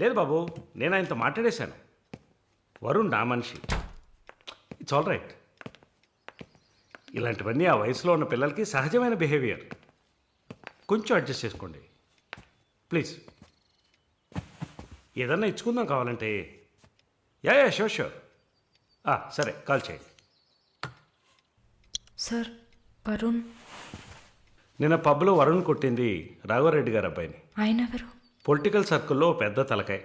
లేదు బాబు, నేను ఆయనతో మాట్లాడేశాను. వరుణ్ నా మనిషి. It's all right. ఇలాంటివన్నీ ఆ వయసులో ఉన్న పిల్లలకి సహజమైన బిహేవియర్. కొంచెం అడ్జస్ట్ చేసుకోండి ప్లీజ్. ఏదన్నా ఇచ్చుకుందాం కావాలంటే. Yeah sure sure. సరే, కాల్ చేయండి. సార్, వరుణ్. నిన్న పబ్లో వరుణ్ కొట్టింది రాఘవరెడ్డి గారు అబ్బాయిని. ఆయన ఎవరు? పొలిటికల్ సర్కిల్లో పెద్ద తలకాయ.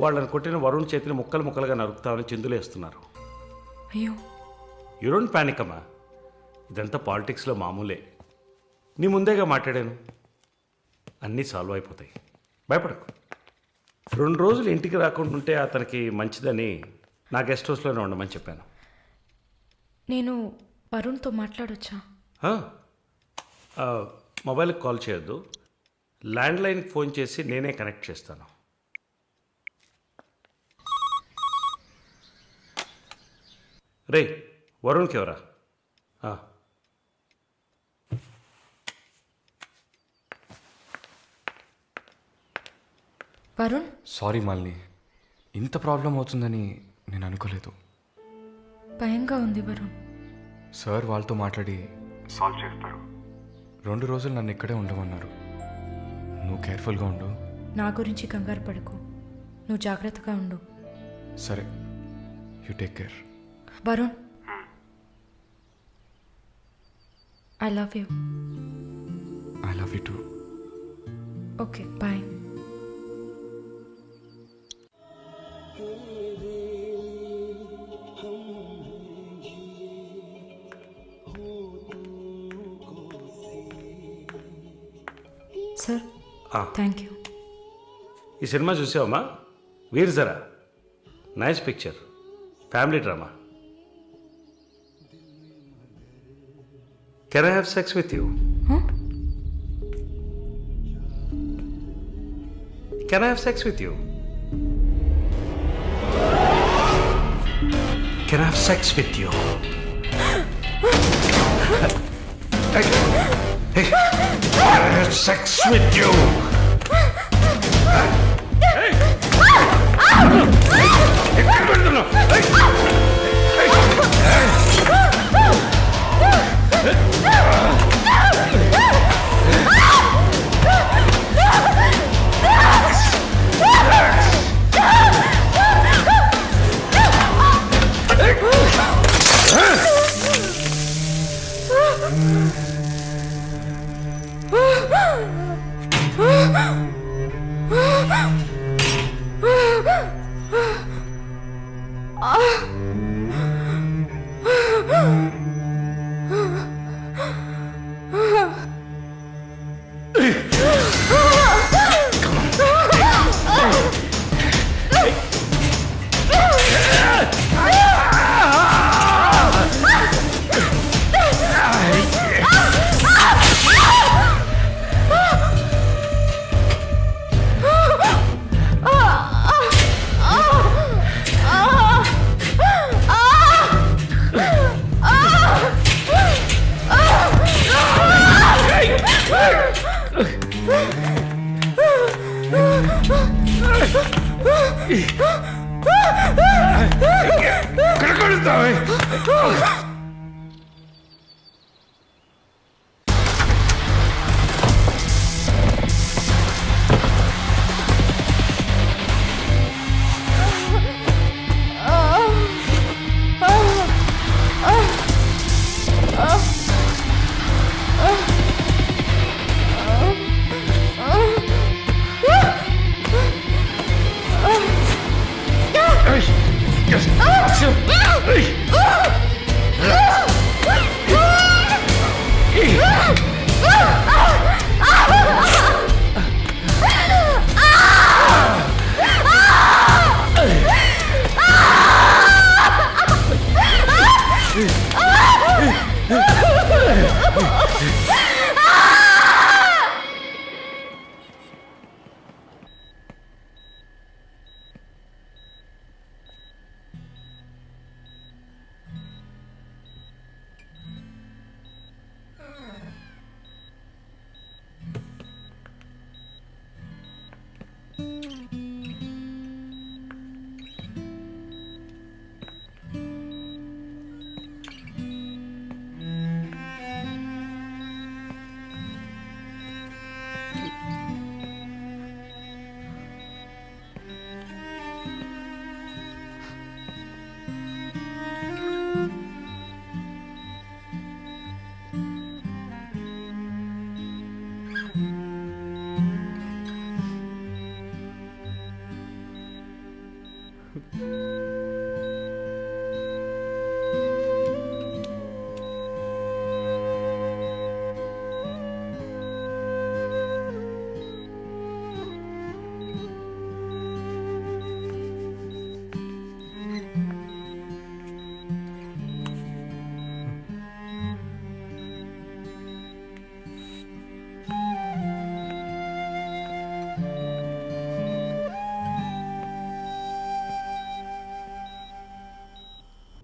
వాళ్ళని కొట్టిన వరుణ్ చేతిని ముక్కలు ముక్కలుగా నరుకుతామని చిందులేస్తున్నారు. అయ్యో. యూ డోంట్ పానిక్ అమ్మా, ఇదంతా పాలిటిక్స్లో మామూలే. నీ ముందేగా మాట్లాడాను, అన్నీ సాల్వ్ అయిపోతాయి, భయపడకు. 2 రోజులు ఇంటికి రాకుండా ఉంటే అతనికి మంచిదని నా గెస్ట్ హౌస్లోనే ఉండమని చెప్పాను. నేను వరుణ్తో మాట్లాడొచ్చా? మొబైల్కి కాల్ చేయొద్దు, ల్యాండ్లైన్కి ఫోన్ చేసి నేనే కనెక్ట్ చేస్తాను. రే, వరుణ్కి ఎవరా? వరుణ్. సారీ మాలిని, ఇంత ప్రాబ్లం అవుతుందని నేను అనుకోలేదు. భయంగా ఉంది వరుణ్. సార్ వాళ్ళతో మాట్లాడి సాల్వ్ చేస్తారు. 2 రోజులు నన్ను ఇక్కడే ఉండమన్నారు. నువ్వు కేర్ఫుల్గా ఉండు. నా గురించి కంగారు పడకు, నువ్వు జాగ్రత్తగా ఉండు. సరే, you take care. Varun, I love you. I love you too. Okay, bye. Sir, thank you. ఈ సినిమా చూసావమ్మా? Veer Zaara. Nice picture, family drama. Can I have sex with you? Can I have sex with you? Can I have sex with you? Can I have sex with you?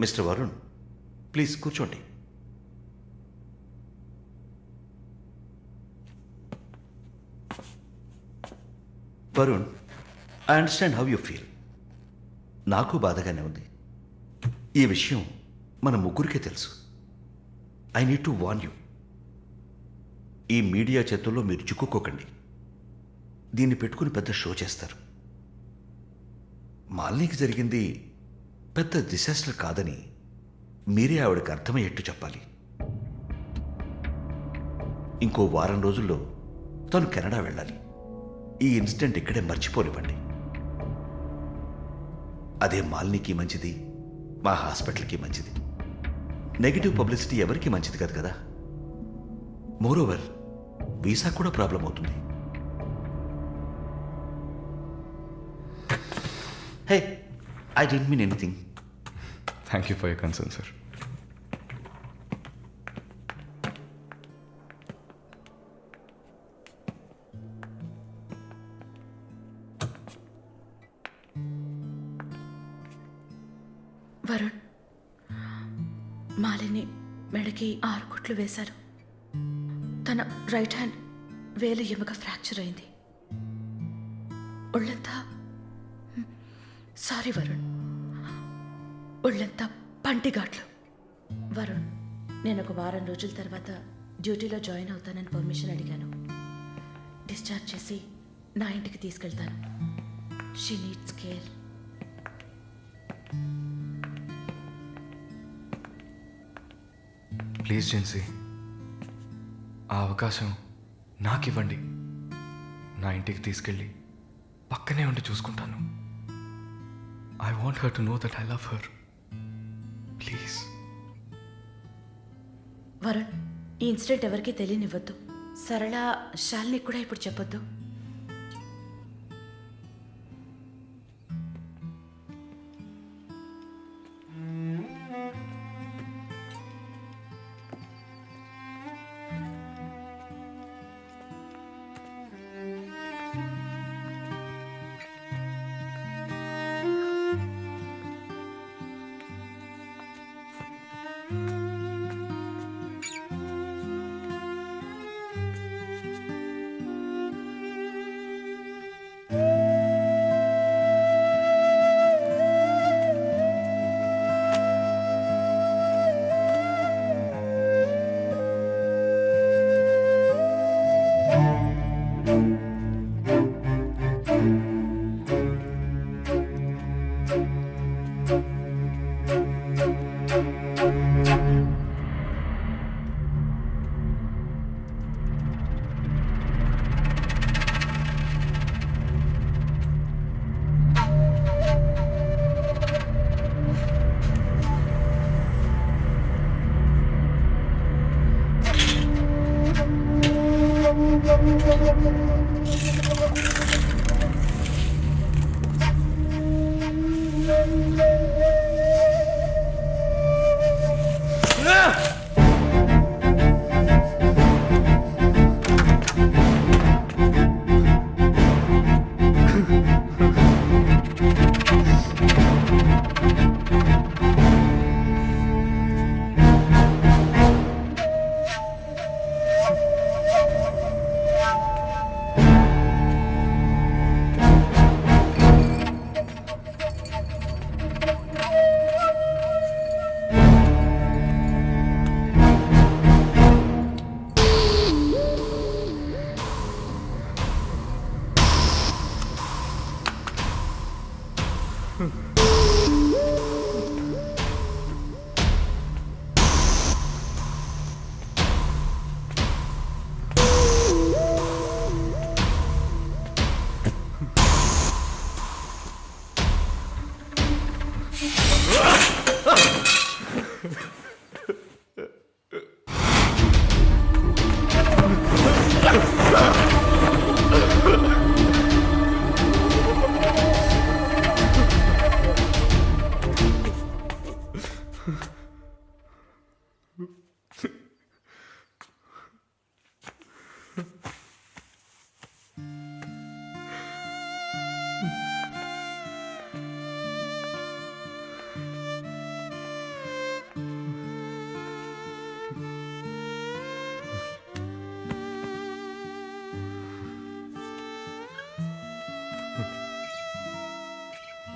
Mister Varun, please కూర్చోండి. Varun, I understand how you feel. నాకు బాధగానే ఉంది. ఈ విషయం మన ముగ్గురికే తెలుసు. I need to warn you. ఈ media చేతుల్లో మీరు చిక్కుకోకండి. దీన్ని పెట్టుకుని పెద్ద షో చేస్తారు. మాలినికి జరిగింది పెద్ద డిసాస్టర్ కాదని మీరే ఆవిడకి అర్థమయ్యేట్టు చెప్పాలి. ఇంకో వారం రోజుల్లో తను కెనడా వెళ్ళాలి. ఈ ఇన్సిడెంట్ ఇక్కడే మర్చిపోనివ్వండి. అదే మాలినికి మంచిది, మా హాస్పిటల్కి మంచిది. నెగిటివ్ పబ్లిసిటీ ఎవరికి మంచిది కాదు కదా. మోరోవర్ వీసా కూడా ప్రాబ్లం అవుతుంది. హే, I didn't mean anything. Thank you for your concern sir. Varun, Malini మెడకి 6 కుట్లు వేశారు. తన రైట్ హ్యాండ్ వేలు ఎముక ఫ్రాక్చర్ అయింది. ఒళ్ళంతా సారీ వరుణ్, ఒళ్ళంతా పంటిఘాట్లు. వరుణ్, నేను ఒక వారం రోజుల తర్వాత డ్యూటీలో జాయిన్ అవుతానని పర్మిషన్ అడిగాను. డిశ్చార్జ్ చేసి నా ఇంటికి తీసుకెళ్తాను. She needs care. Please Jincy, ఆ అవకాశం నాకు ఇవ్వండి. నా ఇంటికి తీసుకెళ్ళి పక్కనే ఉండి చూసుకుంటాను. I want her to know that I love her. Please. Varun, ఈ ఇన్సిడెంట్ ఎవరికీ తెలియనివ్వద్దు. సరళ, శాలిని కూడా ఇప్పుడు చెప్పొద్దు.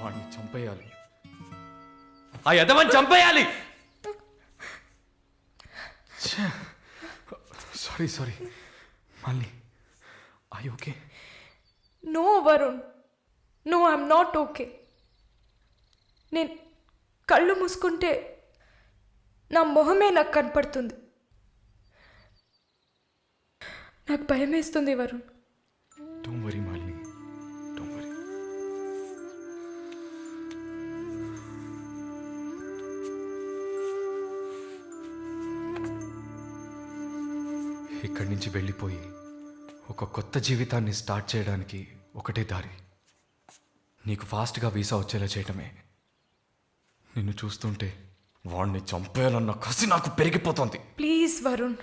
వాడిని చంపేయాలి, ఆ యదవని చంపేయాలి. సారీ మళ్ళీ I okay? No Varun, no I'm not okay. నేను కళ్ళు మూసుకుంటే నా మొహమే నాకు కనపడుతుంది. నాకు భయం వేస్తుంది Varun. Don't worry Malini, don't worry. ఇక్కడి నుంచి వెళ్ళిపోయి ఒక కొత్త జీవితాన్ని స్టార్ట్ చేయడానికి ఒకటే దారి, నీకు ఫాస్ట్గా వీసా వచ్చేలా చేయటమే. నిన్ను చూస్తుంటే వాడిని చంపేయాలన్న కసి నాకు పెరిగిపోతుంది. ప్లీజ్ వరుణ్,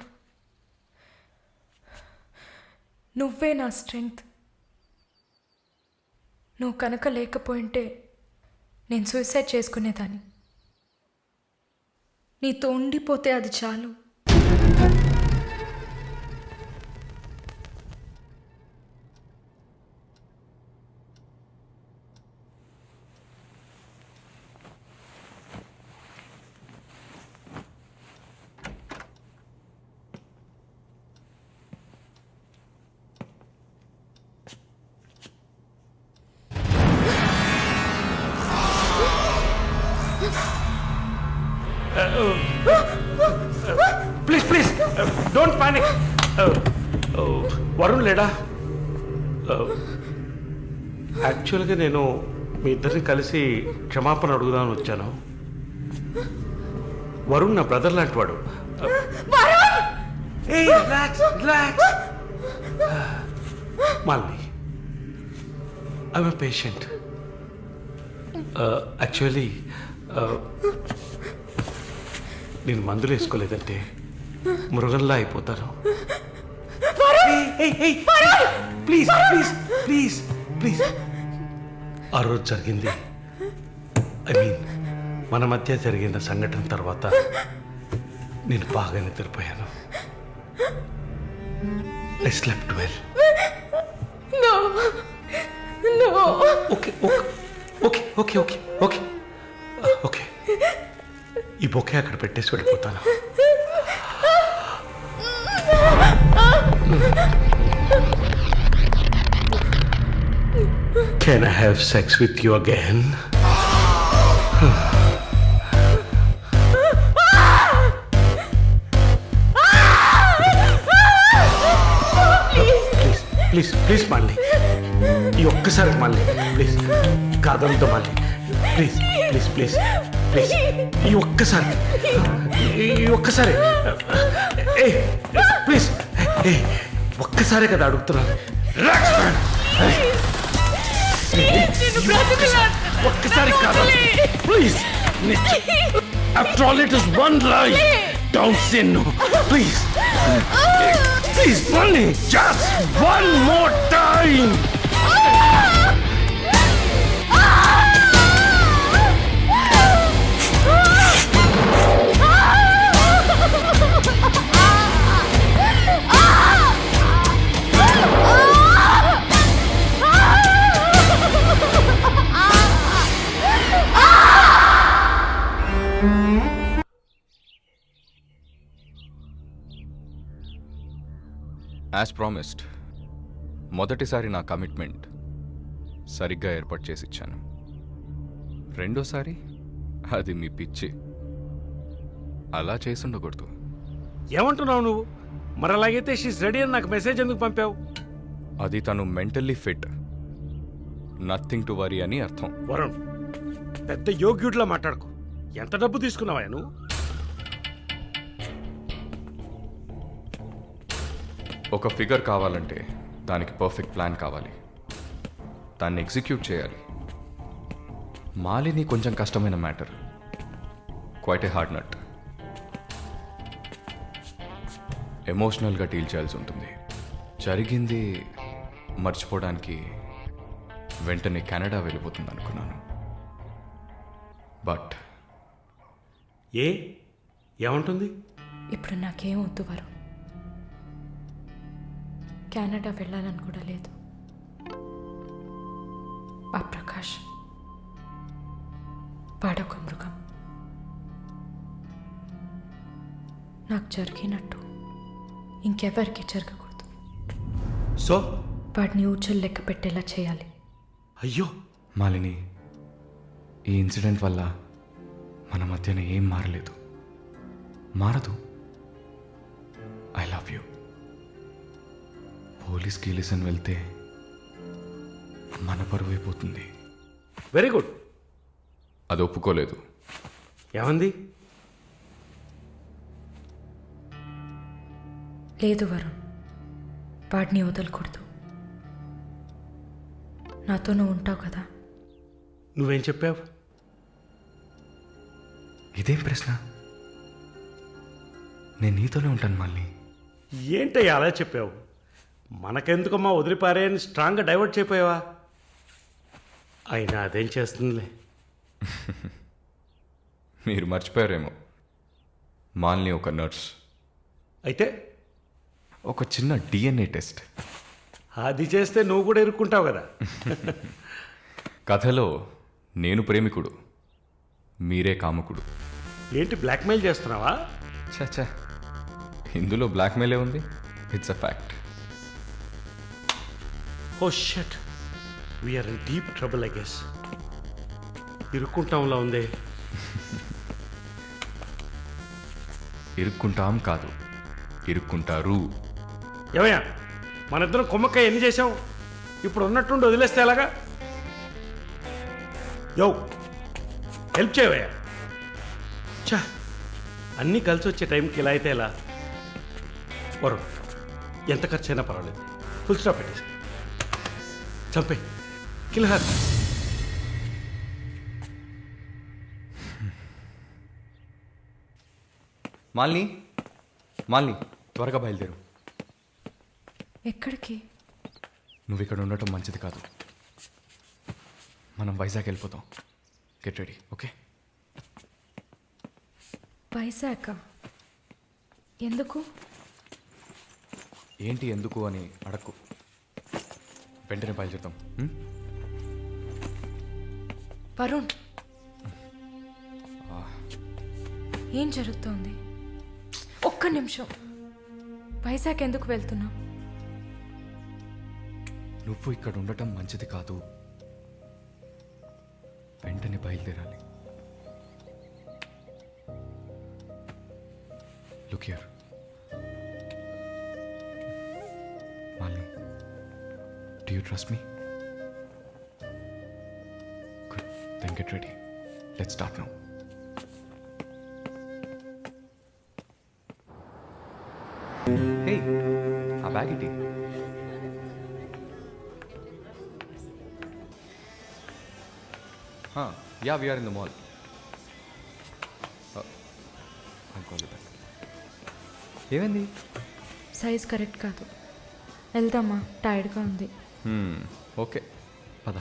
నువ్వే నా స్ట్రెంగ్త్. నువ్వు కనుక లేకపోయింటే నేను సూసైడ్ చేసుకునేదాన్ని. నీతో ఉండిపోతే అది చాలు. Please don't panic. వరుణ్ లేడా? యాక్చువల్గా నేను మీ ఇద్దరిని కలిసి క్షమాపణ అడుగుదామని వచ్చాను. వరుణ్ నా బ్రదర్ లాంటి వాడు. Malini, I'm a patient. Actually నేను మందులు వేసుకోలేదంటే మృగంలా అయిపోతాను. Please please please please. ఆ రోజు జరిగింది, ఐ మీన్ మన మధ్య జరిగిన సంఘటన తర్వాత నేను బాగా నిద్రపోయాను. I slept well. Okay okay okay okay okay okay. ఈ బొకే అక్కడ పెట్టేసి వెళ్ళిపోతాను. Can I have sex with you again? Please please మళ్ళీ ఈ ఒక్కసారి మళ్ళీ ప్లీజ్ కాదంతో మళ్ళీ ప్లీజ్ ప్లీజ్ ప్లీజ్ ప్లీజ్ ఈ ఒక్కసారి ఏ ప్లీజ్ ఏ ఒక్కసారే కదా అడుగుతున్నాను. ఒక్కసారి కాదు please. After all it is one life. Don't say no please please మళ్ళీ just one more time. As promised, మొదటిసారి నా కమిట్మెంట్ సరిగ్గా ఏర్పాటు చేసి ఇచ్చాను. రెండోసారి అది మీ పిచ్చి. అలా చేసుండకూడదు. ఏమంటున్నావు నువ్వు? మరి అలాగైతే షీస్ రెడీ అని నాకు మెసేజ్ ఎందుకు పంపావు? అది తను mentally fit, nothing to worry అని అర్థం. వరుణ్, పెద్ద యోగ్యుడిలా మాట్లాడుకో. ఎంత డబ్బు తీసుకున్నావా నువ్వు? ఒక ఫిగర్ కావాలంటే దానికి పర్ఫెక్ట్ ప్లాన్ కావాలి, దాన్ని ఎగ్జిక్యూట్ చేయాలి. మాలిని కొంచెం కష్టమైన matter, quite a hard nut. ఎమోషనల్గా డీల్ చేయాల్సి ఉంటుంది. జరిగింది మర్చిపోవడానికి వెంటనే కెనడా వెళ్ళిపోతుంది అనుకున్నాను. బట్ ఏమంటుంది? ఇప్పుడు నాకేం వద్దు వరుణ్. కెనడా వెళ్ళాలని కూడా లేదు. ఆ ప్రకాష్ వాడొక మృగం. నాకు జరిగినట్టు ఇంకెవరికి జరగకూడదు. సో వాడిని ఊచలు లెక్క పెట్టేలా చేయాలి. అయ్యో, మాలిని, ఈ ఇన్సిడెంట్ వల్ల మన మధ్యన ఏం మారలేదు, మారదు. I love you. పోలీస్ గీలిసన్ వెళ్తే మన పరువు అయిపోతుంది. Very good. అది ఒప్పుకోలేదు. ఏమంది? లేదు వరుణ్, వాడిని వదలకూడదు. నాతో నువ్వు ఉంటావు కదా. నువ్వేం చెప్పావు? ఇదేం ప్రశ్న? నేను నీతోనే ఉంటాను మాలిని. ఏంటయ్యా అలా చెప్పావు? మనకెందుకమ్మా వదిలిపారేయని స్ట్రాంగ్గా డైవర్ట్ చేయపోయావా? అయినా అదేం చేస్తుందిలే. మీరు మర్చిపోయారేమో, మాలిని ఒక నర్స్. అయితే ఒక చిన్న డిఎన్ఏ టెస్ట్. అది చేస్తే నువ్వు కూడా ఇరుక్కుంటావు కదా. కథలో నేను ప్రేమికుడు, మీరే కాముకుడు. ఏంటి బ్లాక్మెయిల్ చేస్తున్నావా? చచ్చా, ఇందులో బ్లాక్మెయిలే ఉంది. It's a fact. Oh shit, we're in deep trouble I guess. ఇరుక్కుంటాంలా ఉందే. ఇరుక్కుంటాం కాదు, ఇరుక్కుంటారు. ఏమయ్యా, మనిద్దరం కుమ్మక్కాయ ఎన్ని చేసాం? ఇప్పుడు ఉన్నట్టుండి వదిలేస్తే ఎలాగా? యో, హెల్ప్ చేయవయ్యా. చా, అన్నీ కలిసి వచ్చే టైంకి ఇలా అయితే ఎలా? వరుణ్, ఎంత ఖర్చు అయినా పర్వాలేదు, ఫుల్ స్టాప్ పెట్టేసి చంపే, కిల్ హర్. మాలిని, మాలిని, త్వరగా బయలుదేరు. ఎక్కడికి? నువ్వు ఇక్కడ ఉండటం మంచిది కాదు. మనం వైజాగ్ వెళ్ళిపోతాం. Get ready, okay? వైజాగ్ ఎందుకు? ఏంటి ఎందుకు అని అడక్కు, వెంటనే బయలుదేరుతాం. వరుణ్, ఏం జరుగుతోంది? ఒక్క నిమిషం. వైజాగ్ ఎందుకు వెళ్తున్నావు? నువ్వు ఇక్కడ ఉండటం మంచిది కాదు, వెంటనే బయలుదేరాలి. Look here Malini, do you trust me? Good, then get ready. Let's start now. Hey, ఆ బ్యాగ్ ఇటీ. Yeah, we are in the mall. I'll call you back. ఏమైంది? సైజ్ కరెక్ట్ కాదు. వెళ్దామా? టైర్డ్గా ఉంది. ఓకే, పద.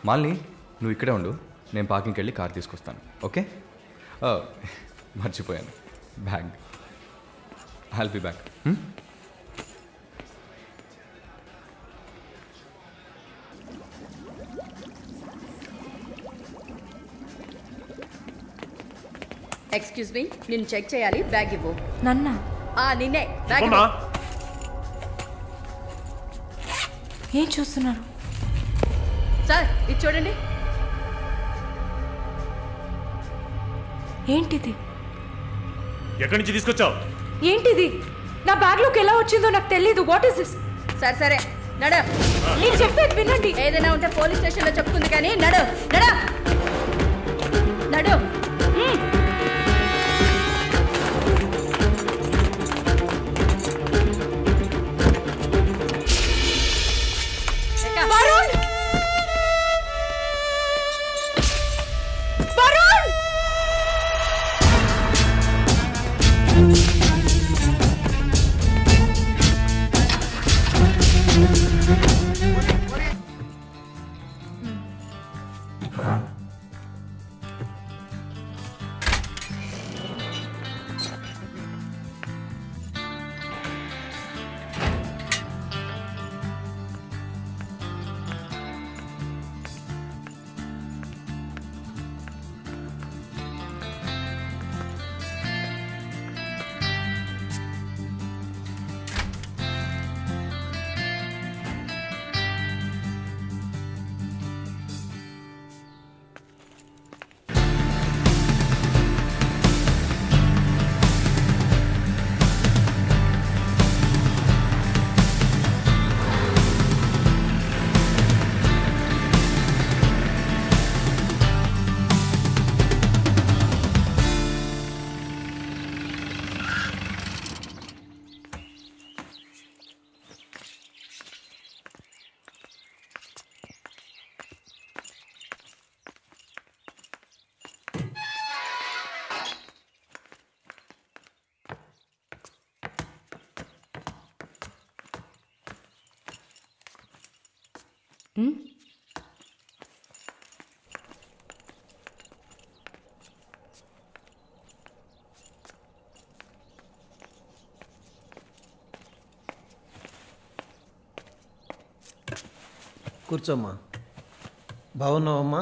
మాలిని, నువ్వు ఇక్కడే ఉండు, నేను పార్కింగ్కి వెళ్ళి కార్ తీసుకొస్తాను, ఓకే? మర్చిపోయాను, bag. I'll be back. Excuse me, నిన్ను చెక్ చేయాలి. బ్యాగ్ ఇవ్వు. నన్నా నిన్నే బ్యాగ్ అమ్మా, ఇవ్వు. ఏం చూస్తున్నారు? సార్ ఇది చూడండి. ఏంటిది? ఎక్కడి నుంచి తీసుకొచ్చావు? ఏంటిది? నా బ్యాగ్లోకి ఎలా వచ్చిందో నాకు తెలీదు. What is this? సరే సరే నడు. నేను చెప్పేది వినండి. ఏదైనా ఉంటే పోలీస్ స్టేషన్లో చెప్పుకుంది కానీ నడు నడు నడు. వరుణ్! వరుణ్! కూర్చోమ్మా. బాగున్నావమ్మా?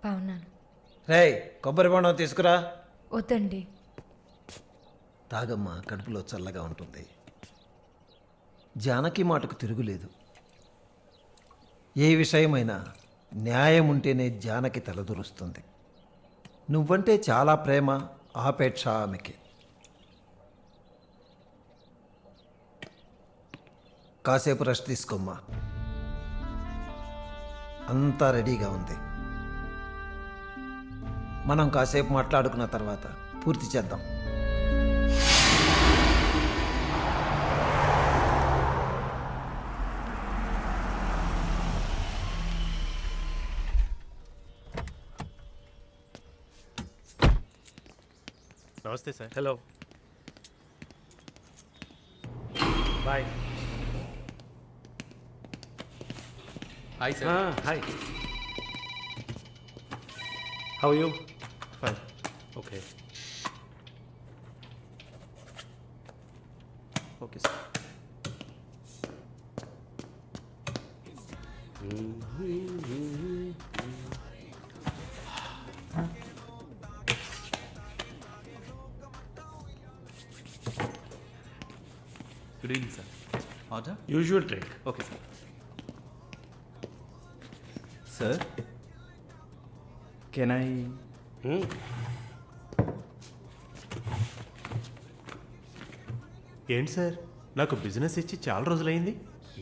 బాగున్నాను. రేయ్, కొబ్బరి బొండం తీసుకురా. వద్దండి. తాగమ్మా, కడుపులో చల్లగా ఉంటుంది. జానకి మాటకు తిరుగులేదు. ఏ విషయమైనా న్యాయం ఉంటేనే జానకి తలదూరుస్తుంది. నువ్వంటే చాలా ప్రేమ, ఆపేక్ష ఆమెకి. కాసేపు రెస్ట్ తీసుకోమ్మా. అంతా రెడీగా ఉంది. మనం కాసేపు మాట్లాడుకున్న తర్వాత పూర్తి చేద్దాం. నమస్తే sir. Hello, boy. Hi sir. Hi, how you? Fine. Okay. Okay sir. Good evening sir. Order? Usual drink. Okay sir. Sir can I? ఏంటి సార్, నాకు బిజినెస్ ఇచ్చి చాలా రోజులైంది.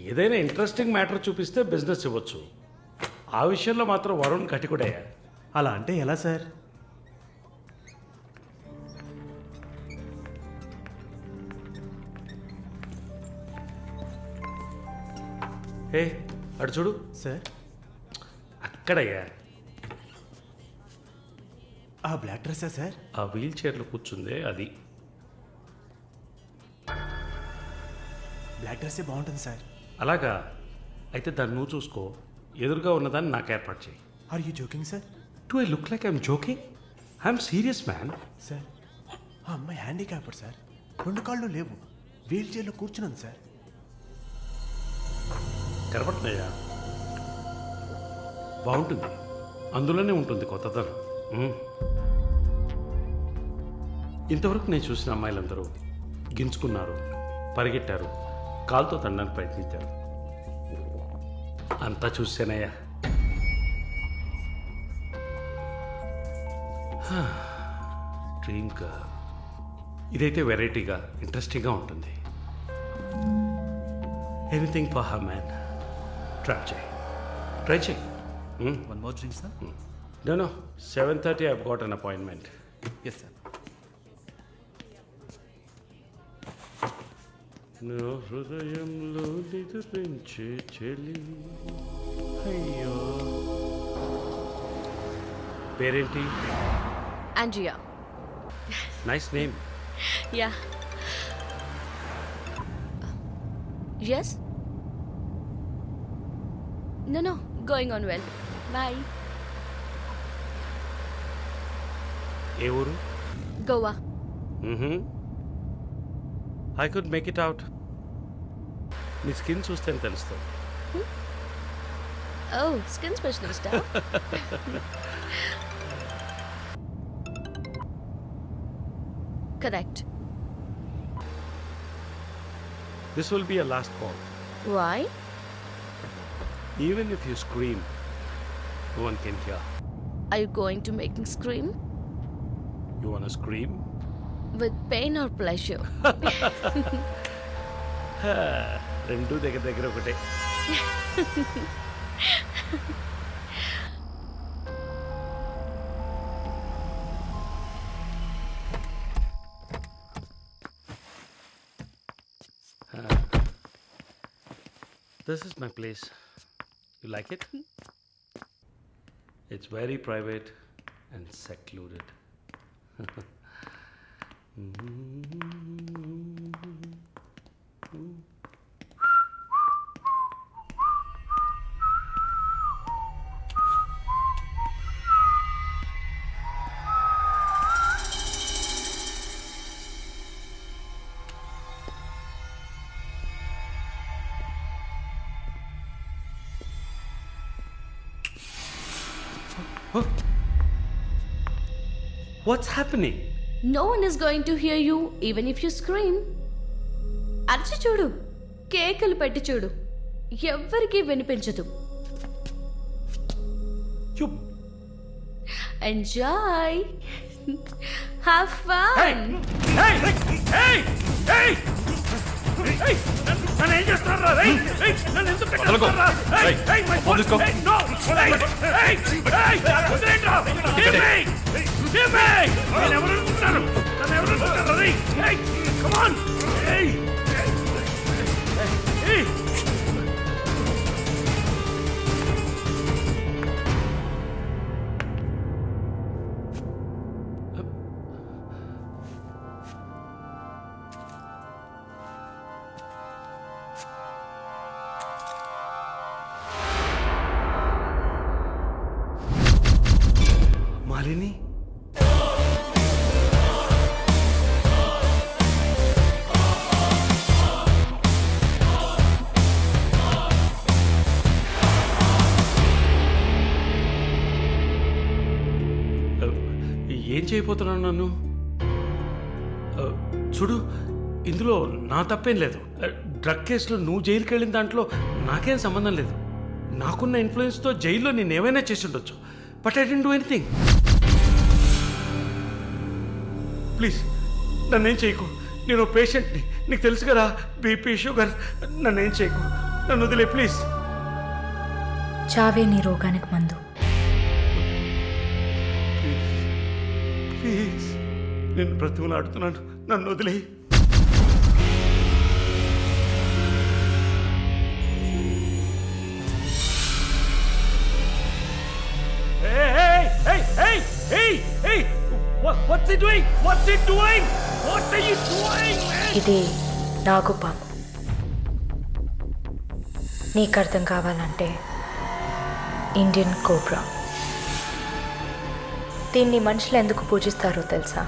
ఏదైనా ఇంట్రెస్టింగ్ మ్యాటర్ చూపిస్తే బిజినెస్ ఇవ్వచ్చు. ఆ విషయంలో మాత్రం వరుణ్ కటికుడయ్యా. అలా అంటే ఎలా సార్? హే, అటు చూడు. సార్ అక్కడయ్యా, ఆ బ్లాక్ డ్రెస్సా సార్? ఆ వీల్ చైర్లో కూర్చుందే అది. బ్లాక్ డ్రెస్సే బాగుంటుంది సార్. అలాగా? అయితే దాన్ని నువ్వు చూసుకో. ఎదురుగా ఉన్నదాన్ని నాకు ఏర్పాటు చేయి. Are you joking sir? Do I look like I'm joking? I'm serious man. Sir ఆ అమ్మాయి హ్యాండిక్యాప్డ్ సార్. 2 కాళ్ళు లేవు, వీల్ చైర్లో కూర్చున్నాను సార్. కనపడుతున్నాయా? బాగుంటుంది, అందులోనే ఉంటుంది కొత్తదనం. ఇంతవరకు నేను చూసిన అమ్మాయిలందరూ గింజుకున్నారు, పరిగెట్టారు, కాలుతో తండడానికి ప్రయత్నించారు. అంతా చూసానయ్యా. Dream girl. ఇదైతే వెరైటీగా ఇంట్రెస్టింగ్గా ఉంటుంది. Anything for her man. Try చేయి. One more drink, sir? No, 7:30 I've got an appointment. Yes, sir. నా హృదయంలో నిద్రించే చెలి. అయ్యో, పేరేంటి? Andrea. Nice name. Yeah. Yes? No, going on well. Bye. ఏ ఊరు? Goa. I could make it out. నీ skin చూస్తే తెలుస్తుంది. Oh, skin specialist. Huh? Correct. This will be a last call. Why? Even if you scream, no one can hear. Are you going to make me scream? You wanna scream? With pain or pleasure? రెండు దగ్గర దగ్గర ఒకటే. This is my place. You like it? It's very private and secluded. What's happening? No one is going to hear you even if you scream. అరచి చూడు, కేకలు పెట్టి చూడు, ఎవ్వరికీ వినిపించదు. You. Enjoy. Have fun. Hey! Hey! Hey! Hey! Hey! నన్ను ఏం చేస్తున్నారా? Hey! Hey! నన్ను ఎందుకు కట్టేస్తున్నారా? Hey! Hey! My phone! Hey! No! Hey! Hey! Hey! వదిలేయండిరా! Give me! Give me! నేను ఎవరు అనుకుంటున్నారు? నన్ను ఎవరు అనుకుంటున్నారు? Hey! Hey! Come on! Hey! Hey! Malini, ఏం చేయబోతున్నాను నన్ను? చూడు, ఇందులో నా తప్పేం లేదు. డ్రగ్ కేసులో నువ్వు జైలుకి వెళ్ళిన దాంట్లో నాకేం సంబంధం లేదు. నాకున్న ఇన్ఫ్లుయెన్స్తో జైల్లో నేను ఏమైనా చేసి ఉండొచ్చు. But I didn't do anything. Please నన్నేం చేయకు. నేను పేషెంట్ని, నీకు తెలుసు కదా, బీపీ, షుగర్. నన్నేం చేయకు, నన్ను వదిలే ప్లీజ్. చావే నీ రోగానికి మందు. ప్లీజ్, నేను బ్రతిమలాడుతున్నాను, నన్ను వదిలే. What's he doing? What's he doing? What are you doing, man? ఇది నాగుపాము. నీకు అర్థం కావాలంటే ఇండియన్ కోబ్రా. దీన్ని మనుషులు ఎందుకు పూజిస్తారో తెలుసా?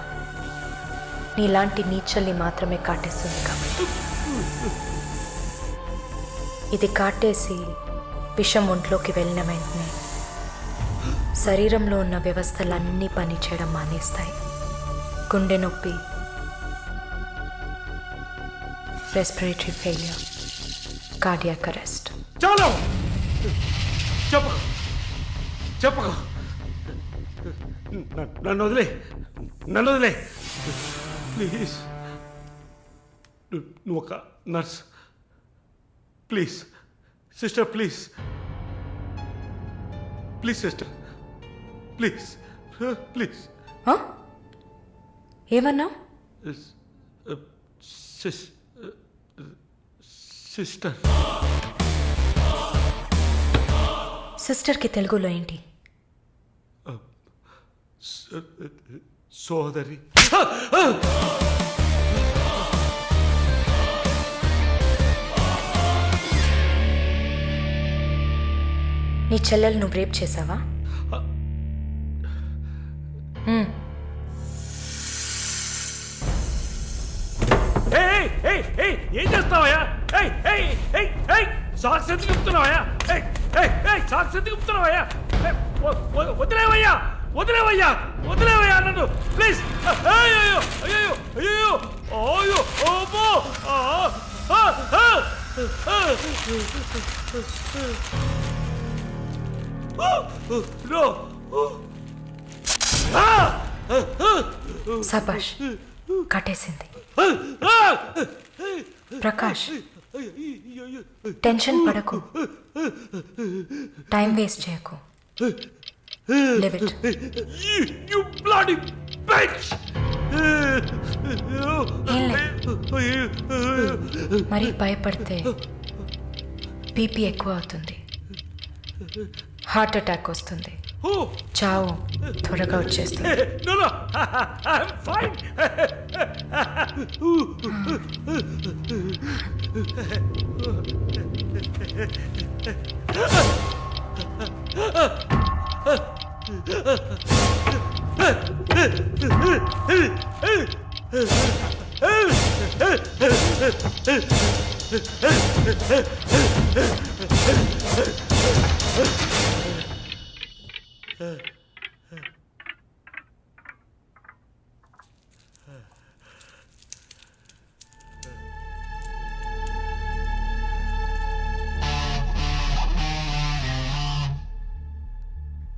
నీలాంటి నీచల్ని మాత్రమే కాటేస్తుంది కాబట్టి. ఇది కాటేసి విషం ఒంట్లోకి వెళ్ళిన వెంటనే శరీరంలో ఉన్న వ్యవస్థలన్నీ పనిచేయడం మానేస్తాయి. గుండె నొప్పి, రెస్పిరేటరీ ఫెయిల్యూర్, కార్డియాక్ అరెస్ట్. చాలు చెప్పు చెప్పు, నన్ను వదిలే, నన్ను వదిలే ప్లీజ్. నువ్వు ఒక nurse, please sister, please please sister, please please. ఏమన్నావు? సిస్టర్. సిస్టర్కి తెలుగులో ఏంటి? సోదరి. నీ చెల్లెలు నువ్వు రేప్ చేసావా? ఏం చేస్తావయ్యా? సాక్స్ ఎందుకు చెప్తున్నావయ్యా? సాక్స్ ఎందుకు చెప్తున్నావయ్యా? వదిలేవయ్యా, వదిలేవయ్యా, వదిలేవయ్యా నన్ను ప్లీజ్. అయ్యో అయ్యో అయ్యో అయ్యో ఓబో. నో. సబాష్, కట్టేసింది. ప్రకాష్, టెన్షన్ పడకు, టైం వేస్ట్ చేయకు. Live it. You bloody bitch! ఏం లేదు, మరీ భయపడితే బీపీ ఎక్కువ అవుతుంది, హార్ట్ అటాక్ వస్తుంది, చావు త్వరగా వచ్చేస్తుంది. No, no, I'm fine.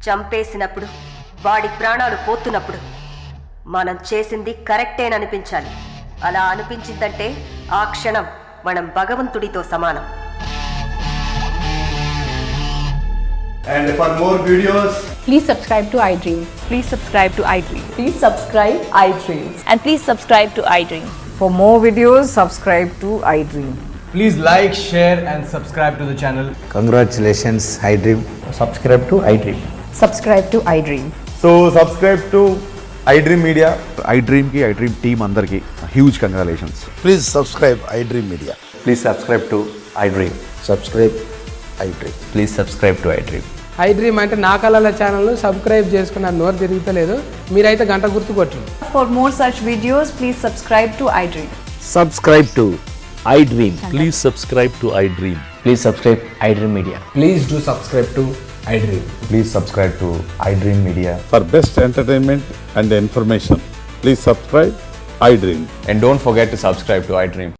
చంపేసినప్పుడు, వాడి ప్రాణాలు పోతున్నప్పుడు మనం చేసింది కరెక్టేననిపించాలి. అలా అనిపించిందంటే ఆ క్షణం మనం భగవంతుడితో సమానం. And for more videos, please subscribe to iDream. Please subscribe to iDream. Please subscribe iDream. And please subscribe to iDream. For more videos, subscribe to iDream. please like, share and subscribe to the channel. Congratulations iDream. Subscribe to iDream. Subscribe to iDream. So subscribe to iDream Media. iDream ki iDream team andarki huge congratulations. Please subscribe iDream Media. Please subscribe to iDream. Subscribe iDream. Please subscribe to iDream. iDream అంటే నా కళల channel subscribe చేసుకున్న నోరు తిరుగుతలేదు, మీరైతే గంట గుర్తు కొట్టండి. For more such videos, please subscribe to iDream. Subscribe to iDream. Please subscribe to iDream. Please subscribe iDream Media. Please do subscribe to iDream. Please subscribe to iDream Media. For best entertainment and information, please subscribe iDream. And don't forget to subscribe to iDream.